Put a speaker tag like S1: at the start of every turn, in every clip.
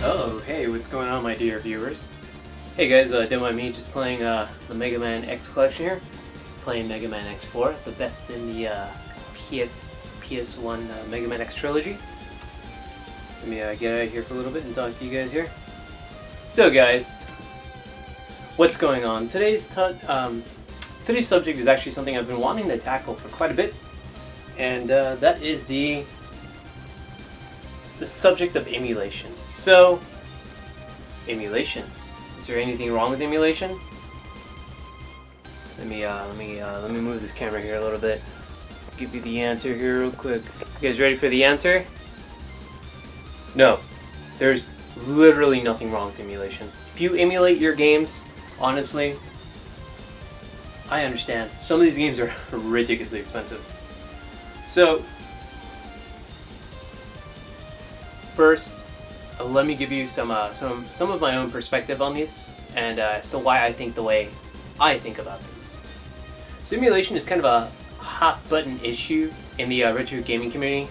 S1: Oh, hey, what's going on, my dear viewers? Hey guys, don't mind me, just playing the Mega Man X collection here. Playing Mega Man X4, the best in the PS1 Mega Man X trilogy. Let me get out of here for a little bit and talk to you guys here. So guys, what's going on? Today's subject is actually something I've been wanting to tackle for quite a bit, and that is the subject of emulation. So, emulation. Is there anything wrong with emulation? Let me move this camera here a little bit. Give you the answer here real quick. You guys ready for the answer? No. There's literally nothing wrong with emulation. If you emulate your games, honestly, I understand. Some of these games are ridiculously expensive. So, first, let me give you some of my own perspective on this, and as to why I think the way I think about this. So emulation is kind of a hot button issue in the retro gaming community,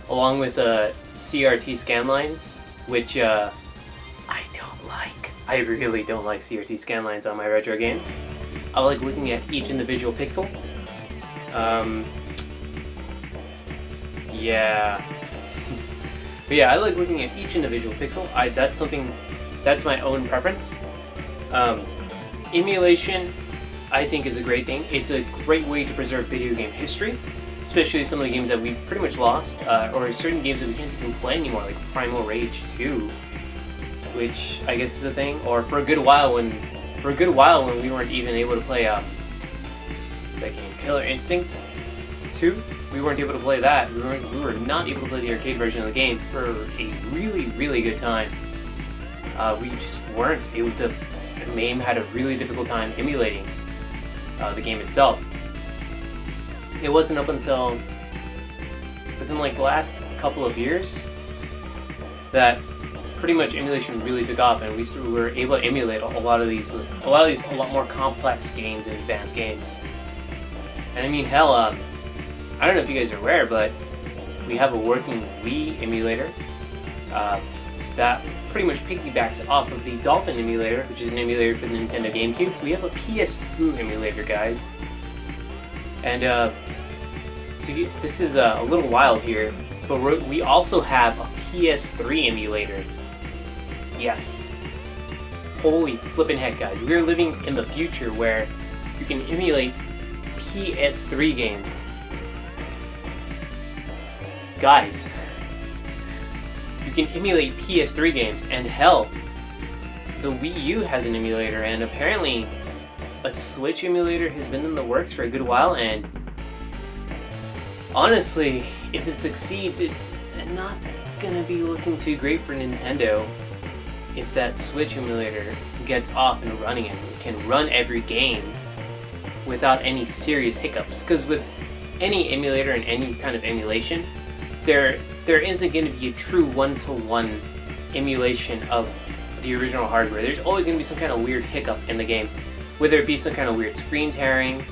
S1: along with CRT scanlines, which I don't like. I really don't like CRT scanlines on my retro games. I like looking at each individual pixel. Yeah. But yeah, I like looking at each individual pixel. That's my own preference. Emulation, I think, is a great thing. It's a great way to preserve video game history, especially some of the games that we've pretty much lost, or certain games that we can't even play anymore, like Primal Rage 2, which I guess is a thing. Or for a good while when we weren't even able to play that game, Killer Instinct 2. We weren't able to play that. We were not able to play the arcade version of the game for a really, really good time. We just weren't able to. MAME had a really difficult time emulating the game itself. It wasn't up until within like the last couple of years that pretty much emulation really took off, and we were able to emulate a lot more complex games and advanced games. And I mean, hell, I don't know if you guys are aware, but we have a working Wii emulator that pretty much piggybacks off of the Dolphin emulator, which is an emulator for the Nintendo GameCube. We have a PS2 emulator, guys. And this is a little wild here, but we also have a PS3 emulator. Yes. Holy flippin' heck, guys. We're living in the future where you can emulate PS3 games. Guys, you can emulate PS3 games, and hell, the Wii U has an emulator, and apparently a Switch emulator has been in the works for a good while, and honestly, if it succeeds, it's not gonna be looking too great for Nintendo if that Switch emulator gets off and running and can run every game without any serious hiccups. Because with any emulator and any kind of emulation, there isn't going to be a true one-to-one emulation of the original hardware. There's always going to be some kind of weird hiccup in the game, whether it be some kind of weird screen tearing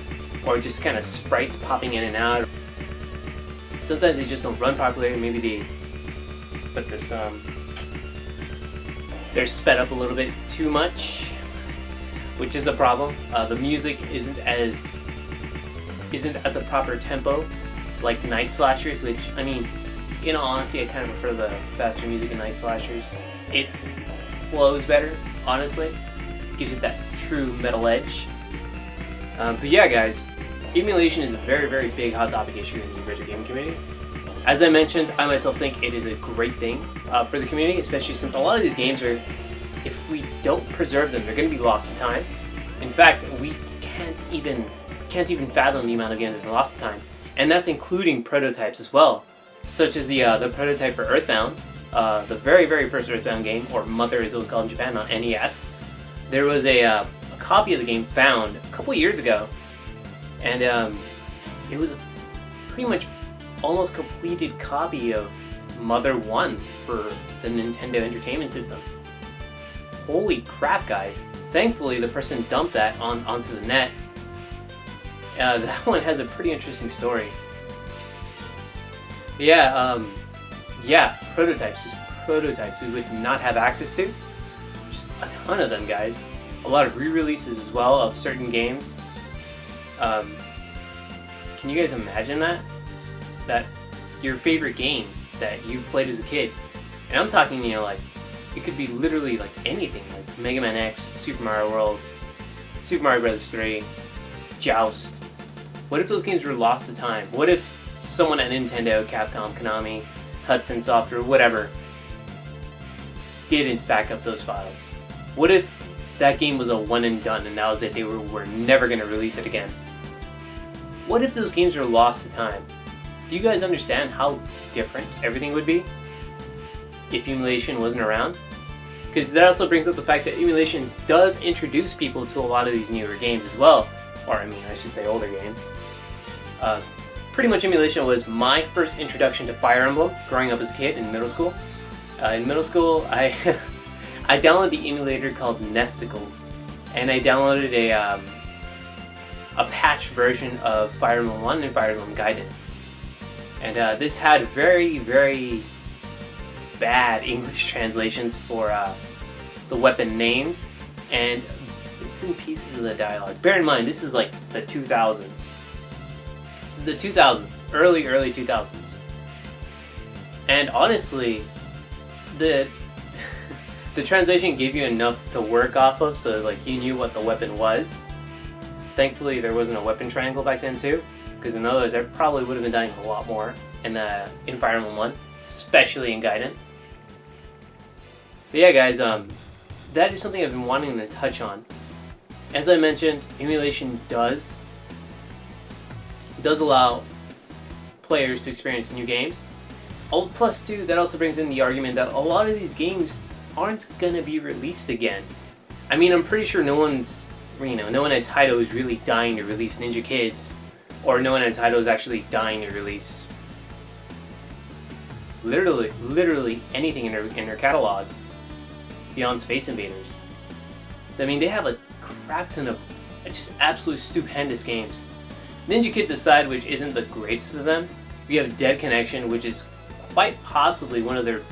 S1: or just kind of sprites popping in and out. Sometimes they just don't run properly. Maybe they're sped up a little bit too much, which is a problem. The music isn't at the proper tempo like Night Slashers, which, I mean, in all honesty, I kind of prefer the faster music in Night Slashers. It flows better, honestly. Gives it that true metal edge. But yeah, guys, emulation is a very, very big hot topic issue in the retro gaming community. As I mentioned, I myself think it is a great thing for the community, especially since a lot of these games are, if we don't preserve them, they're going to be lost to time. In fact, we can't even fathom the amount of games that are lost to time. And that's including prototypes as well, such as the prototype for Earthbound, the very, very first Earthbound game, or Mother as it was called in Japan, on NES. There was a copy of the game found a couple years ago, and it was a pretty much almost completed copy of Mother 1 for the Nintendo Entertainment System. Holy crap, guys. Thankfully, the person dumped that onto the net. That one has a pretty interesting story. Yeah, prototypes, just prototypes we would not have access to. Just a ton of them, guys. A lot of re-releases as well of certain games. Can you guys imagine that? That your favorite game that you've played as a kid, and I'm talking, you know, like, it could be literally like anything, like Mega Man X, Super Mario World, Super Mario Bros. 3, Joust. What if those games were lost to time? What if someone at Nintendo, Capcom, Konami, Hudson Software, whatever, didn't back up those files? What if that game was a one and done and that was it? They were never going to release it again. What if those games were lost to time? Do you guys understand how different everything would be if emulation wasn't around? Because that also brings up the fact that emulation does introduce people to a lot of these newer games as well. Or, I mean, I should say older games. Pretty much emulation was my first introduction to Fire Emblem growing up as a kid in middle school. In middle school, I downloaded the emulator called Nesticle, and I downloaded a patch version of Fire Emblem 1 and Fire Emblem Gaiden. And this had very, very bad English translations for the weapon names and bits and pieces of the dialogue. Bear in mind, this is like the 2000s. This is the 2000s, early 2000s. And honestly, the translation gave you enough to work off of, so like you knew what the weapon was. Thankfully, there wasn't a weapon triangle back then too, because in otherwise I probably would have been dying a lot more in Fire Emblem 1, especially in Gaiden. But yeah, guys, that is something I've been wanting to touch on. As I mentioned, emulation does allow players to experience new games. Plus, too, that also brings in the argument that a lot of these games aren't gonna be released again. I mean, I'm pretty sure no one at Taito is really dying to release Ninja Kids, or no one at Taito is actually dying to release literally anything in their catalog beyond Space Invaders. So I mean, they have a crap ton of just absolute stupendous games. Ninja Kids aside, which isn't the greatest of them, we have Dead Connection, which is quite possibly one of their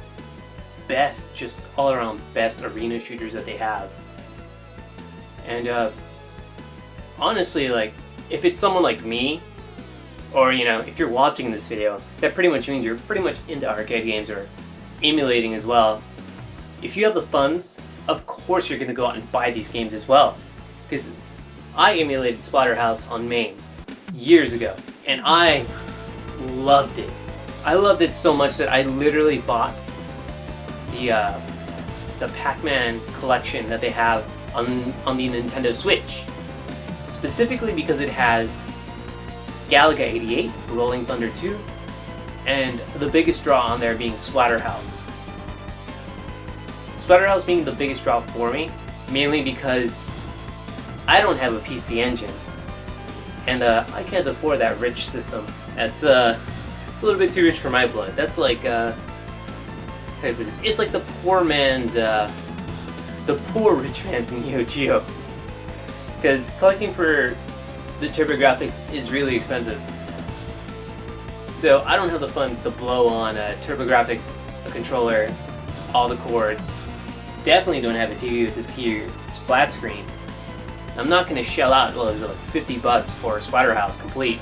S1: best, just all-around best arena shooters that they have. And honestly, like, if it's someone like me, or if you're watching this video, that pretty much means you're pretty much into arcade games or emulating as well. If you have the funds, of course you're going to go out and buy these games as well. Because I emulated Splatterhouse on MAME years ago, and I loved it. I loved it so much that I literally bought the Pac-Man collection that they have on the Nintendo Switch, specifically because it has Galaga 88, Rolling Thunder 2, and the biggest draw on there being Splatterhouse. Splatterhouse being the biggest draw for me, mainly because I don't have a PC Engine, and I can't afford that rich system. It's a little bit too rich for my blood. That's like it's like the poor rich man's Neo Geo. Because collecting for the TurboGrafx is really expensive. So I don't have the funds to blow on a TurboGrafx, a controller, all the cords. Definitely don't have a TV with this here splat screen. I'm not going to shell out, well, it's like $50 for Splatterhouse complete.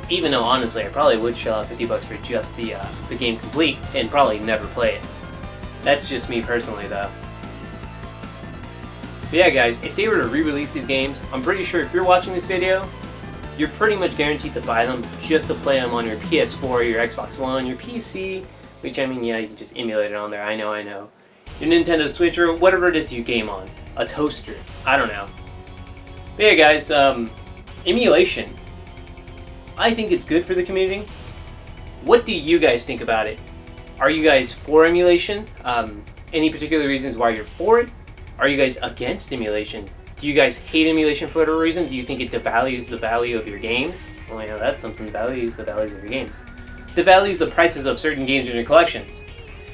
S1: Even though, honestly, I probably would shell out $50 for just the game complete and probably never play it. That's just me personally, though. But yeah, guys, if they were to re-release these games, I'm pretty sure if you're watching this video, you're pretty much guaranteed to buy them just to play them on your PS4, your Xbox One, your PC, which, I mean, yeah, you can just emulate it on there, I know. Your Nintendo Switch, or whatever it is you game on. A toaster. I don't know. But yeah, guys, emulation. I think it's good for the community. What do you guys think about it? Are you guys for emulation? Any particular reasons why you're for it? Are you guys against emulation? Do you guys hate emulation for whatever reason? Do you think it devalues the value of your games? Well, that's something. Devalues the values of your games. Devalues the prices of certain games in your collections.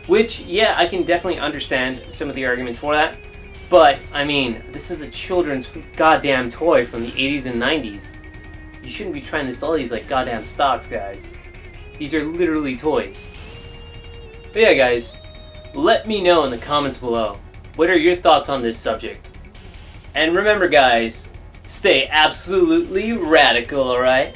S1: Which, yeah, I can definitely understand some of the arguments for that. But, I mean, this is a children's goddamn toy from the 80s and 90s. You shouldn't be trying to sell these like goddamn stocks, guys. These are literally toys. But yeah, guys, Let me know in the comments below. What are your thoughts on this subject? And remember guys, stay absolutely radical, alright?